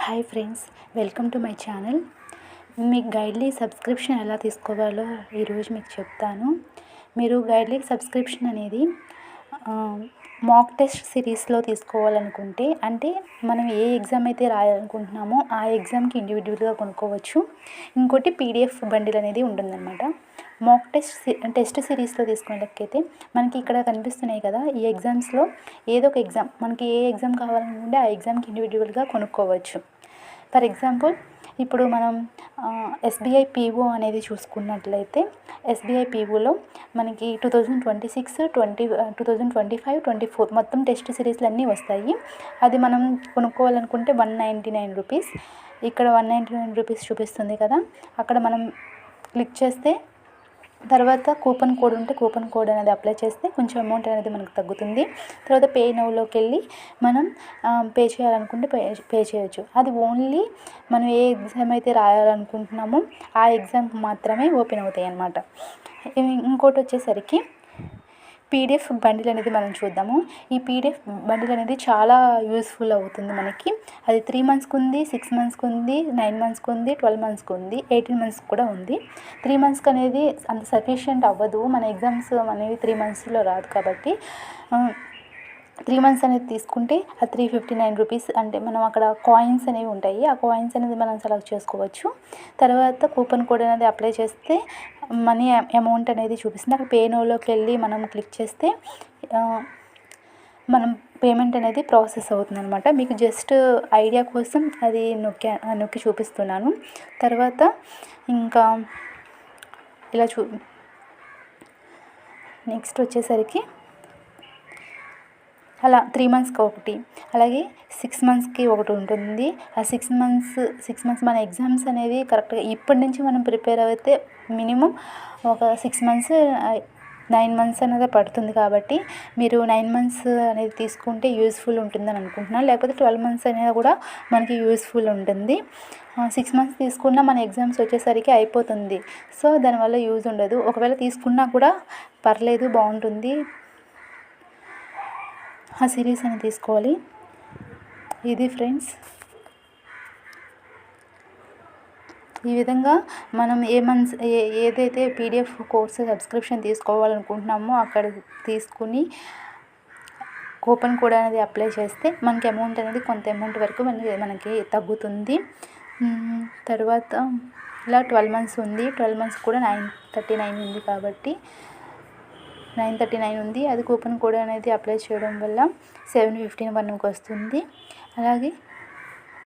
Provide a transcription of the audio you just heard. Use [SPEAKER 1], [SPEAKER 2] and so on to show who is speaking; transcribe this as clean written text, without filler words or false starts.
[SPEAKER 1] Hi friends, welcome to my channel. మీకు గైడ్లీ subscription ఎలా తీసుకోవాలో ఈరోజు మీకు చెప్తాను. మీరు గైడ్లీ సబ్స్క్రిప్షన్ అనేది మాక్ టెస్ట్ సిరీస్లో తీసుకోవాలనుకుంటే, అంటే మనం ఏ ఎగ్జామ్ అయితే రాయాలనుకుంటున్నామో ఆ ఎగ్జామ్కి ఇండివిజువల్గా కొనుక్కోవచ్చు. ఇంకోటి పీడిఎఫ్ బండిల్ అనేది ఉంటుందన్నమాట. మాక్ టెస్ట్ సిరీస్లో తీసుకున్నట్లయితే మనకి ఇక్కడ కనిపిస్తున్నాయి కదా, ఈ ఎగ్జామ్స్లో ఏదో ఒక ఎగ్జామ్ మనకి ఏ ఎగ్జామ్ కావాలనుకుంటే ఆ ఎగ్జామ్కి ఇండివిజువల్గా కొనుక్కోవచ్చు. ఫర్ ఎగ్జాంపుల్, ఇప్పుడు మనం ఎస్బీఐ పీఓ అనేది చూసుకున్నట్లయితే ఎస్బీఐ పీఓలో మనకి 2026, 2025, 24 మొత్తం టెస్ట్ సిరీస్లు అన్నీ వస్తాయి. అది మనం కొనుక్కోవాలనుకుంటే 199 రూపీస్. ఇక్కడ 199 రూపీస్ చూపిస్తుంది కదా, అక్కడ మనం క్లిక్ చేస్తే తర్వాత కూపన్ కోడ్ ఉంటే కూపన్ కోడ్ అనేది అప్లై చేస్తే కొంచెం అమౌంట్ అనేది మనకు తగ్గుతుంది. తర్వాత పే నౌలోకి వెళ్ళి మనం పే చేయాలనుకుంటే పే చేయొచ్చు. అది ఓన్లీ మనం ఏ ఎగ్జామ్ అయితే రాయాలనుకుంటున్నామో ఆ ఎగ్జామ్కి మాత్రమే ఓపెన్ అవుతాయి అన్నమాట. ఇంకోటి వచ్చేసరికి పీడిఎఫ్ బండిల్ అనేది మనం చూద్దాము. ఈ పీడిఎఫ్ బండిల్ అనేది చాలా యూస్ఫుల్ అవుతుంది మనకి. అది 3 మంత్స్కి ఉంది, 6 మంత్స్కి ఉంది, 9 మంత్స్కి ఉంది, 12 మంత్స్కి ఉంది, 18 మంత్స్కి కూడా ఉంది. 3 మంత్స్కి అనేది అంత సఫిషియెంట్ అవ్వదు, మన ఎగ్జామ్స్ అనేవి 3 మంత్స్లో రాదు కాబట్టి 3 మంత్స్ అనేది తీసుకుంటే ఆ 359 రూపీస్, అంటే మనం అక్కడ కాయిన్స్ అనేవి ఉంటాయి, ఆ కాయిన్స్ అనేది మనం సెలెక్ట్ చేసుకోవచ్చు. తర్వాత కూపన్ కోడ్ అనేది అప్లై చేస్తే మనీ అమౌంట్ అనేది చూపిస్తుంది. అక్కడ పే నౌలోకి వెళ్ళి మనం క్లిక్ చేస్తే మనం పేమెంట్ అనేది ప్రాసెస్ అవుతుంది అనమాట. మీకు జస్ట్ ఐడియా కోసం అది నొక్కి చూపిస్తున్నాను. తర్వాత ఇంకా ఇలా నెక్స్ట్ వచ్చేసరికి అలా 3 మంత్స్కి ఒకటి, అలాగే 6 మంత్స్కి ఒకటి ఉంటుంది. ఆ 6 మంత్స్ మన ఎగ్జామ్స్ అనేవి కరెక్ట్గా ఇప్పటి నుంచి మనం ప్రిపేర్ అయితే మినిమం ఒక 6 మంత్స్ 9 మంత్స్ అనేది పడుతుంది. కాబట్టి మీరు 9 మంత్స్ అనేది తీసుకుంటే యూస్ఫుల్ ఉంటుందని అనుకుంటున్నాను. లేకపోతే 12 మంత్స్ అనేది కూడా మనకి యూస్ఫుల్ ఉంటుంది. 6 మంత్స్ తీసుకున్నా మన ఎగ్జామ్స్ వచ్చేసరికి అయిపోతుంది. సో దానివల్ల యూజ్ ఉండదు. ఒకవేళ తీసుకున్నా కూడా పర్లేదు, బాగుంటుంది. ఆ సిరీస్ అని తీసుకోవాలి. ఇది ఫ్రెండ్స్, ఈ విధంగా మనం ఏదైతే పీడిఎఫ్ కోర్సు సబ్స్క్రిప్షన్ తీసుకోవాలనుకుంటున్నామో అక్కడ తీసుకుని కూపన్ కోడ్ అనేది అప్లై చేస్తే మనకి అమౌంట్ అనేది కొంత అమౌంట్ వరకు మనకి తగ్గుతుంది. తర్వాత ఇలా 12 మంత్స్ ఉంది, 12 మంత్స్ కూడా 939 ఉంది కాబట్టి 939 ఉంది. అది కూపన్ కోడ్ అనేది అప్లై చేయడం వల్ల 715 వరకు వస్తుంది. అలాగే